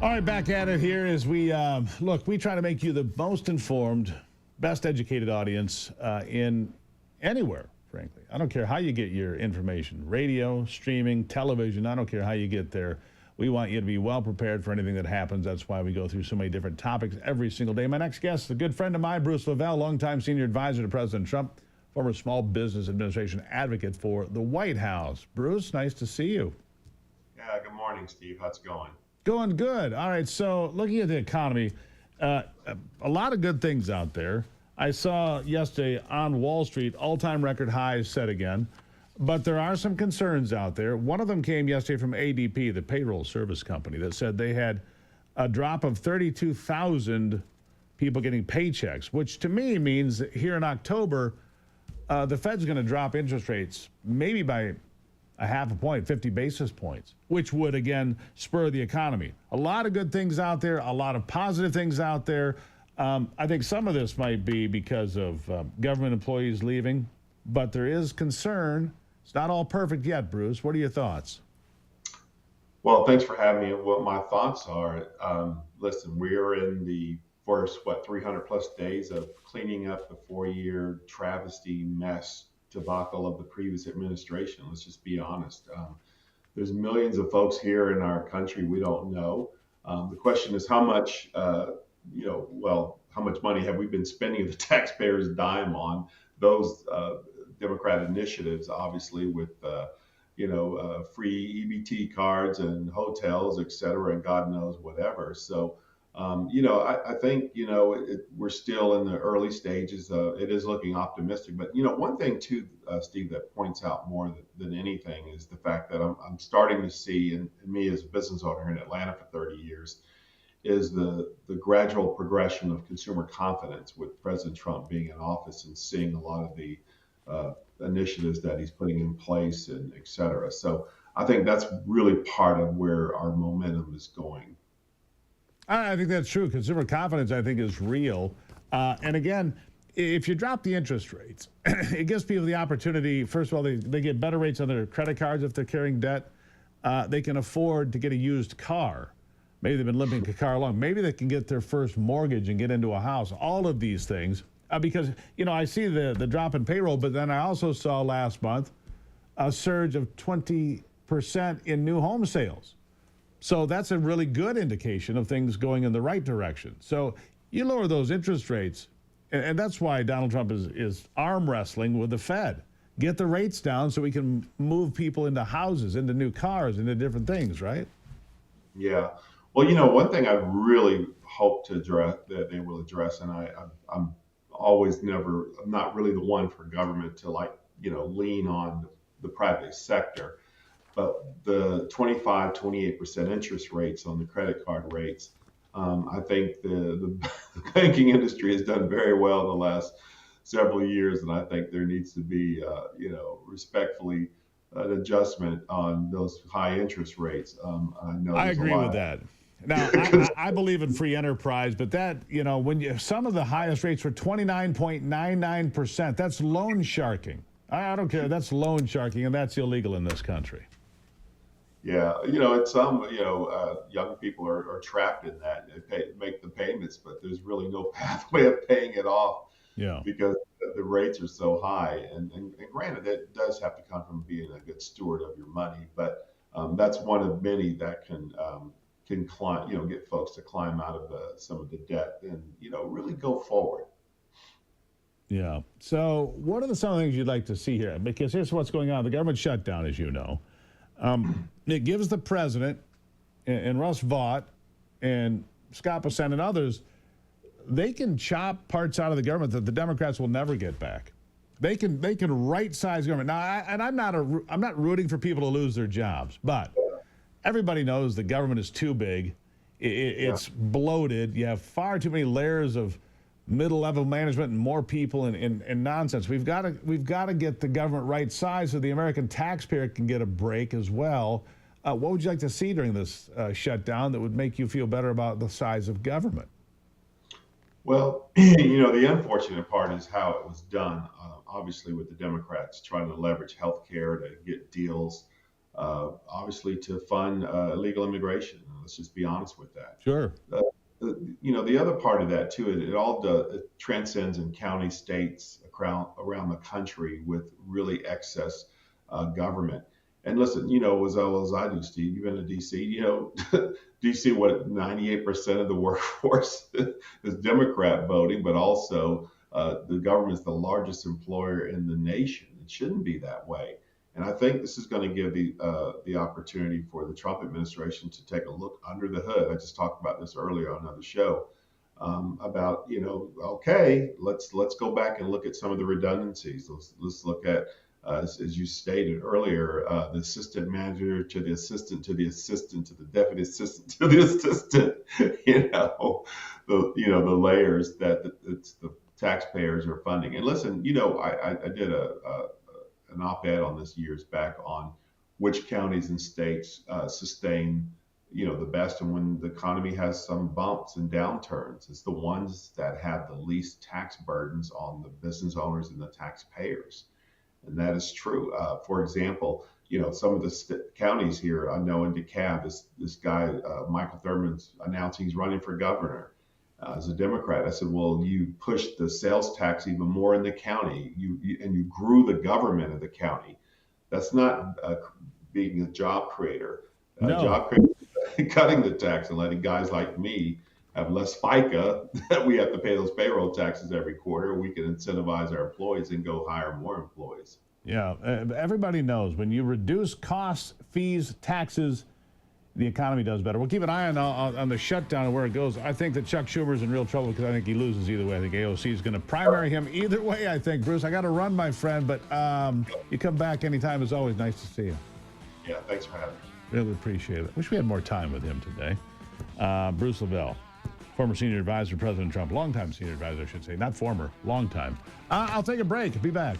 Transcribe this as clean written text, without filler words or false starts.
All right, back at it here as we look. We try to make you the most informed, best educated audience in anywhere, frankly. I don't care how you get your information, radio, streaming, television. I don't care how you get there. We want you to be well prepared for anything that happens. That's why we go through so many different topics every single day. My next guest is a good friend of mine, Bruce LeVell, longtime senior advisor to President Trump, former Small Business Administration advocate for the White House. Bruce, nice to see you. Yeah, good morning, Steve. How's it going? Going good. All right, so looking at the economy, a lot of good things out there. I saw yesterday on Wall Street, all-time record highs set again, but there are some concerns out there. One of them came yesterday from ADP, the payroll service company, that said they had a drop of 32,000 people getting paychecks, which to me means that here in October, the Fed's going to drop interest rates maybe by a half a point, 50 basis points, which would, again, spur the economy. A lot of good things out there, a lot of positive things out there. I think some of this might be because of government employees leaving, but there is concern. It's not all perfect yet, Bruce. What are your thoughts? Well, thanks for having me. What my thoughts are, listen, we're in the first, 300 plus days of cleaning up the 4-year travesty mess debacle of the previous administration. Let's just be honest. There's millions of folks here in our country we don't know. The question is how much, how much money have we been spending the taxpayers' dime on those Democrat initiatives, obviously with, free EBT cards and hotels, et cetera, and God knows whatever. So, I think, we're still in the early stages. It is looking optimistic. But, one thing, too, Steve, that points out more than anything is the fact that I'm starting to see, and me as a business owner in Atlanta for 30 years, is the gradual progression of consumer confidence with President Trump being in office and seeing a lot of the initiatives that he's putting in place and et cetera. So I think that's really part of where our momentum is going. I think that's true. Consumer confidence, I think, is real. And again, if you drop the interest rates, it gives people the opportunity. First of all, they get better rates on their credit cards if they're carrying debt. They can afford to get a used car. Maybe they've been living in a car long. Maybe they can get their first mortgage and get into a house. All of these things. Because, I see the drop in payroll, but then I also saw last month a surge of 20% in new home sales. So that's a really good indication of things going in the right direction. So you lower those interest rates, and that's why Donald Trump is arm wrestling with the Fed. Get the rates down so we can move people into houses, into new cars, into different things, right? Yeah. Well, one thing I really hope to address, that they will address, and I'm not really the one for government to lean on the private sector. But the 28% interest rates on the credit card rates, I think the banking industry has done very well in the last several years, and I think there needs to be, respectfully, an adjustment on those high interest rates. I agree with that. Now, I believe in free enterprise, but that, some of the highest rates were 29.99%. That's loan sharking. I don't care. That's loan sharking, and that's illegal in this country. Yeah, it's some, young people are trapped in that. They make the payments, but there's really no pathway of paying it off. Yeah. Because the rates are so high. And granted, it does have to come from being a good steward of your money, but that's one of many that can climb, get folks to climb out of some of the debt and, really go forward. Yeah. So what are some of the things you'd like to see here? Because here's what's going on. The government shutdown, as you know. It gives the president and Russ Vought and Scott Bessent and others, they can chop parts out of the government that the Democrats will never get back. They can right-size government. Now, I'm not rooting for people to lose their jobs, but everybody knows the government is too big. It's bloated. You have far too many layers of middle-level management and more people and nonsense. We've got to get the government right size so the American taxpayer can get a break as well. What would you like to see during this shutdown that would make you feel better about the size of government? Well, the unfortunate part is how it was done. Obviously, with the Democrats trying to leverage health care to get deals obviously to fund illegal immigration. Let's just be honest with that. Sure. The other part of that too, it transcends in county, states around the country with really excess government. And listen, as well as I do, Steve, you've been to DC. DC, what 98% of the workforce is Democrat voting, but also the government is the largest employer in the nation. It shouldn't be that way. And I think this is going to give the opportunity for the Trump administration to take a look under the hood. I just talked about this earlier on another show about okay, let's go back and look at some of the redundancies. Let's look at as you stated earlier, the assistant manager to the assistant to the assistant to the deputy assistant to the assistant. The layers that the taxpayers are funding. And listen, I did an op-ed on this years back on which counties and states sustain, the best, and when the economy has some bumps and downturns, it's the ones that have the least tax burdens on the business owners and the taxpayers, and that is true. For example, some of the counties here, I know in DeKalb, this guy Michael Thurman's announcing he's running for governor. As a Democrat, I said, well, you pushed the sales tax even more in the county, and you grew the government of the county. That's not being a job creator. No. Job creator, cutting the tax and letting guys like me have less FICA that we have to pay those payroll taxes every quarter. We can incentivize our employees and go hire more employees. Yeah, everybody knows when you reduce costs, fees, taxes, the economy does better. We'll keep an eye on the shutdown and where it goes. I think that Chuck Schumer's in real trouble because I think he loses either way. I think AOC is going to primary him either way, I think. Bruce, I got to run, my friend, but you come back anytime. It's always nice to see you. Yeah, thanks for having me. Really appreciate it. Wish we had more time with him today. Bruce LeVell, former senior advisor to President Trump. Longtime senior advisor, I should say. Not former, longtime. I'll take a break. Be back.